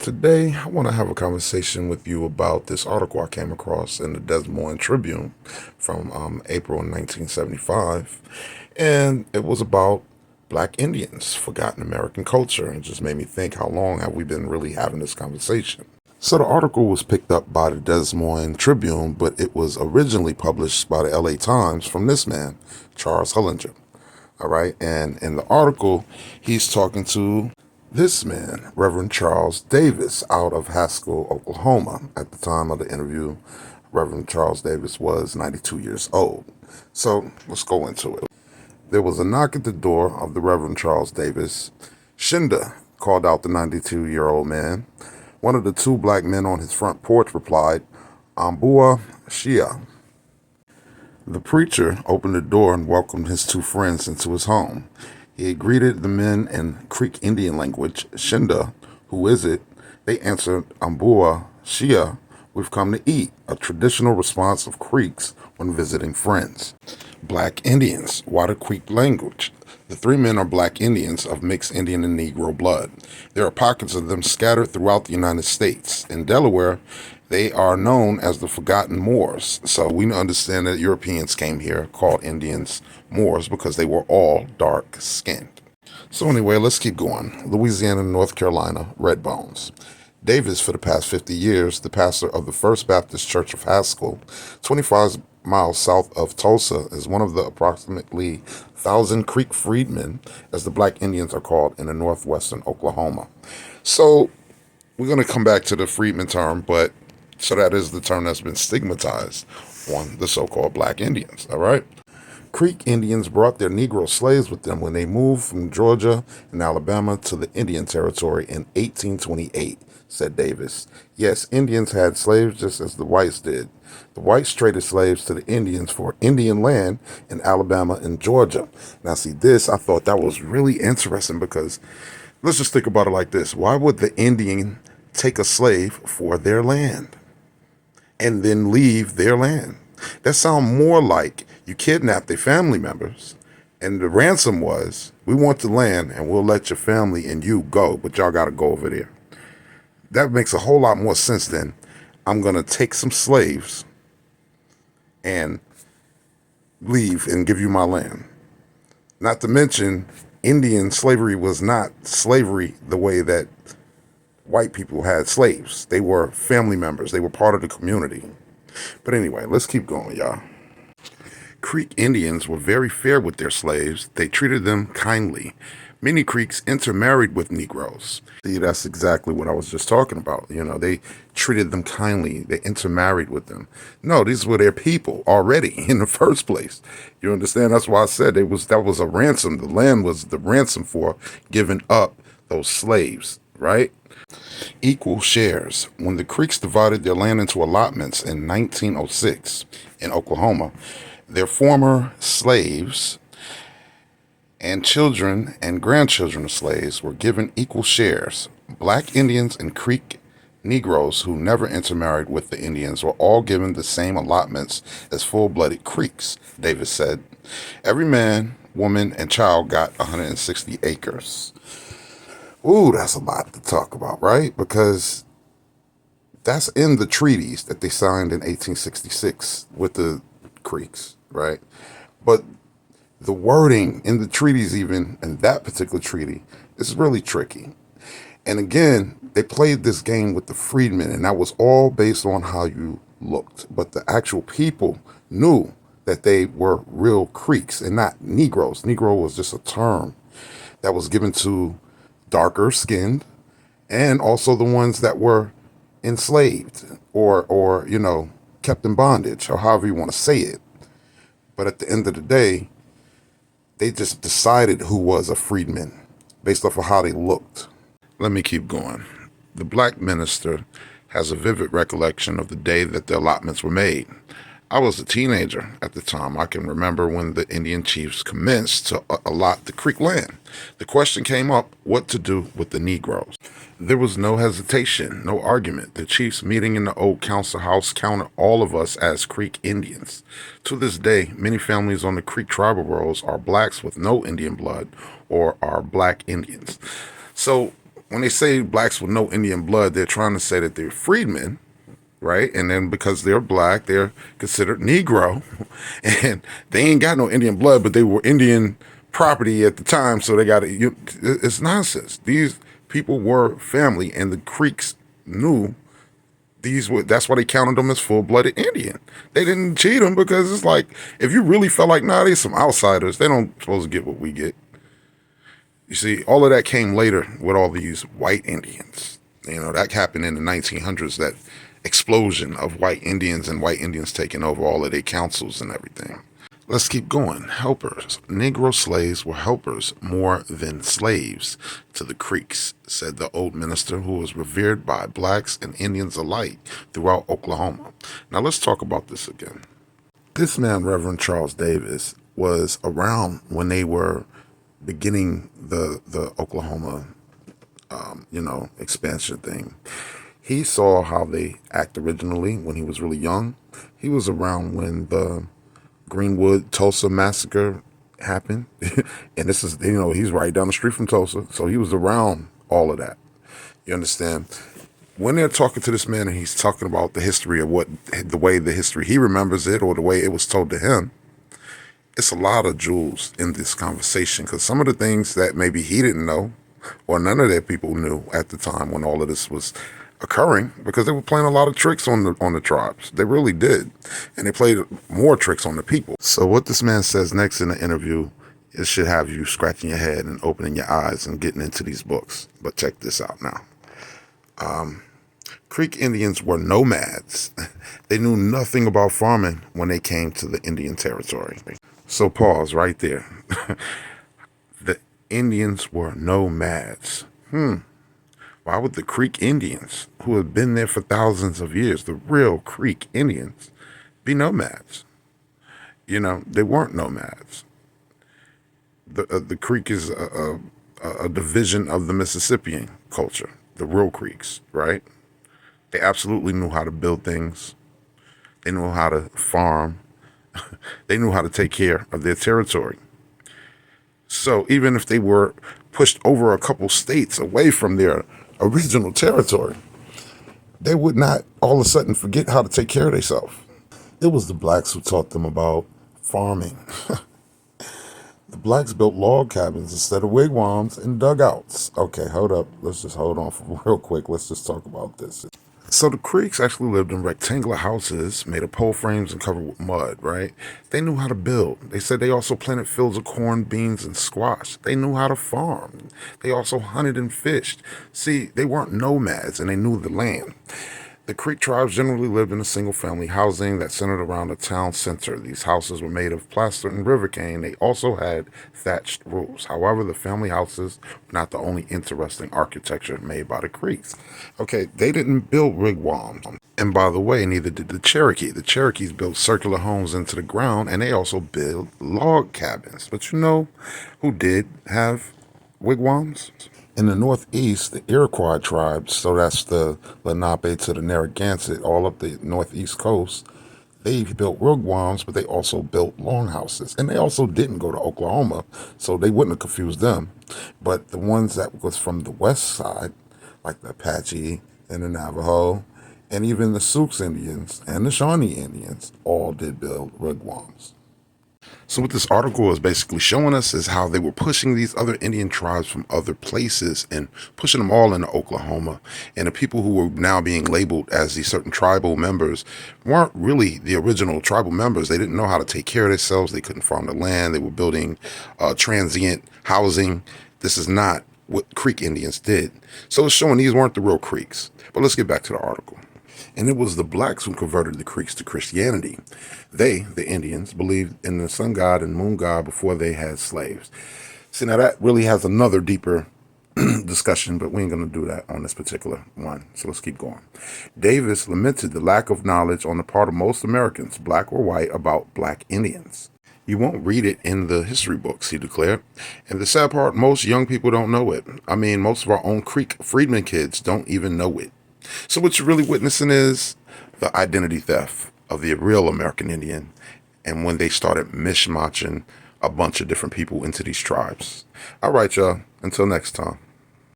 Today, I want to have a conversation with you about this article I came across in the Des Moines Tribune from April 1975. And it was about Black Indians, forgotten American culture. And it just made me think, how long have we been really having this conversation? So the article was picked up by the Des Moines Tribune, but it was originally published by the LA Times from this man, Charles Hullinger. All right. And in the article, he's talking to this man, Reverend Charles Davis, out of Haskell, Oklahoma. At the time of the interview, Reverend Charles Davis was 92 years old. So let's go into it. There was a knock at the door of the Reverend Charles Davis. Shinda, called out the 92-year-old man. One of the two black men on his front porch replied, Ambua Shia. The preacher opened the door and welcomed his two friends into his home. He greeted the men in Creek Indian language. Shinda, who is it? They answered, Ambua Shia, we've come to eat, a traditional response of Creeks when visiting friends. Black Indians, Water Creek language. The three men are Black Indians of mixed Indian and Negro blood. There are pockets of them scattered throughout the United States. In Delaware, they are known as the Forgotten Moors. So we understand that Europeans came here, called Indians Moors, because they were all dark-skinned. So anyway, let's keep going. Louisiana, North Carolina, Red Bones. Davis, for the past 50 years, the pastor of the First Baptist Church of Haskell, 25 miles south of Tulsa, is one of the approximately 1,000 Creek freedmen, as the Black Indians are called, in the northwestern Oklahoma. So we're going to come back to the freedmen term, but so that is the term that's been stigmatized on the so-called Black Indians, all right? Creek Indians brought their Negro slaves with them when they moved from Georgia and Alabama to the Indian Territory in 1828, said Davis. Yes, Indians had slaves just as the whites did. The whites traded slaves to the Indians for Indian land in Alabama and Georgia. Now, see, this, I thought that was really interesting because let's just think about it like this. Why would the Indian take a slave for their land and then leave their land? That sounds more like you kidnapped their family members, and the ransom was, we want the land and we'll let your family and you go, but y'all got to go over there. That makes a whole lot more sense than I'm going to take some slaves and leave and give you my land. Not to mention, Indian slavery was not slavery the way that white people had slaves. They were family members. They were part of the community. But anyway, let's keep going, y'all. Creek Indians were very fair with their slaves. They treated them kindly. Many Creeks intermarried with Negroes. See, that's exactly what I was just talking about. You know, they treated them kindly. They intermarried with them. No, these were their people already in the first place. You understand? That's why I said that was a ransom. The land was the ransom for giving up those slaves, right? Equal shares. When the Creeks divided their land into allotments in 1906 in Oklahoma, their former slaves and children and grandchildren of slaves were given equal shares. Black Indians and Creek Negroes who never intermarried with the Indians were all given the same allotments as full-blooded Creeks, Davis said. Every man, woman, and child got 160 acres. Ooh, that's a lot to talk about, right? Because that's in the treaties that they signed in 1866 with the Creeks, right? But the wording in the treaties, even in that particular treaty, is really tricky. And again, they played this game with the freedmen, and that was all based on how you looked. But the actual people knew that they were real Creeks and not Negroes. Negro was just a term that was given to darker skinned and also the ones that were enslaved or kept in bondage, or however you want to say it. But at the end of the day, they just decided who was a freedman based off of how they looked. Let me keep going. The black minister has a vivid recollection of the day that the allotments were made. I was a teenager at the time. I can remember when the Indian chiefs commenced to allot the Creek land. The question came up what to do with the Negroes. There was no hesitation, no argument. The chiefs meeting in the old council house counted all of us as Creek Indians. To this day, many families on the Creek tribal rolls are blacks with no Indian blood or are Black Indians. So when they say blacks with no Indian blood, they're trying to say that they're freedmen, right? And then because they're black, they're considered Negro, and they ain't got no Indian blood, but they were Indian property at the time, so they got to. It's nonsense. These people were family, and the Creeks knew these were. That's why they counted them as full-blooded Indian. They didn't cheat them because it's like if you really felt like nah, they's some outsiders. They don't supposed to get what we get. You see, all of that came later with all these white Indians. That happened in the 1900s, that explosion of white Indians and white Indians taking over all of their councils and everything. Let's keep going. Helpers. Negro slaves were helpers more than slaves to the Creeks, said the old minister who was revered by blacks and Indians alike throughout Oklahoma. Now let's talk about this again. This man, Reverend Charles Davis, was around when they were beginning the Oklahoma, expansion thing. He saw how they act originally when he was really young. He was around when the Greenwood Tulsa massacre happened, and this is he's right down the street from Tulsa, so he was around all of that. You understand? When they're talking to this man and he's talking about the history of the way the history he remembers it or the way it was told to him, it's a lot of jewels in this conversation because some of the things that maybe he didn't know or none of their people knew at the time when all of this was occurring, because they were playing a lot of tricks on the tribes. They really did, and they played more tricks on the people. So what this man says next in the interview, it should have you scratching your head and opening your eyes and getting into these books. But check this out now. Creek Indians were nomads. They knew nothing about farming when they came to the Indian Territory. So pause right there. The Indians were nomads. Why would the Creek Indians, who had been there for thousands of years, the real Creek Indians, be nomads? They weren't nomads. The Creek is a division of the Mississippian culture, the real Creeks, right? They absolutely knew how to build things. They knew how to farm. They knew how to take care of their territory. So even if they were pushed over a couple states away from their original territory, they would not all of a sudden forget how to take care of themselves. It was the blacks who taught them about farming. The blacks built log cabins instead of wigwams and dugouts. Okay, hold up. Let's just hold on for real quick. Let's just talk about this. So the Creeks actually lived in rectangular houses made of pole frames and covered with mud, right? They knew how to build. They said they also planted fields of corn, beans, and squash. They knew how to farm. They also hunted and fished. See, they weren't nomads, and they knew the land. The Creek tribes generally lived in a single-family housing that centered around a town center. These houses were made of plaster and river cane. They also had thatched roofs. However, the family houses were not the only interesting architecture made by the Creeks. Okay, they didn't build wigwams. And by the way, neither did the Cherokee. The Cherokees built circular homes into the ground, and they also built log cabins. But you know who did have wigwams? In the Northeast, the Iroquois tribes, so that's the Lenape to the Narragansett, all up the Northeast coast, they built wigwams, but they also built longhouses. And they also didn't go to Oklahoma, so they wouldn't have confused them. But the ones that was from the west side, like the Apache and the Navajo, and even the Sioux Indians and the Shawnee Indians, all did build wigwams. So what this article is basically showing us is how they were pushing these other Indian tribes from other places and pushing them all into Oklahoma. And the people who were now being labeled as these certain tribal members weren't really the original tribal members. They didn't know how to take care of themselves. They couldn't farm the land. They were building transient housing. This is not what Creek Indians did. So it's showing these weren't the real Creeks. But let's get back to the article. And it was the blacks who converted the Creeks to Christianity. They, the Indians, believed in the sun god and moon god before they had slaves. See, now that really has another deeper discussion, but we ain't going to do that on this particular one. So let's keep going. Davis lamented the lack of knowledge on the part of most Americans, black or white, about black Indians. You won't read it in the history books, he declared. And the sad part, most young people don't know it. I mean, most of our own Creek freedmen kids don't even know it. So what you're really witnessing is the identity theft of the real American Indian, and when they started mishmashing a bunch of different people into these tribes. All right, y'all. Until next time.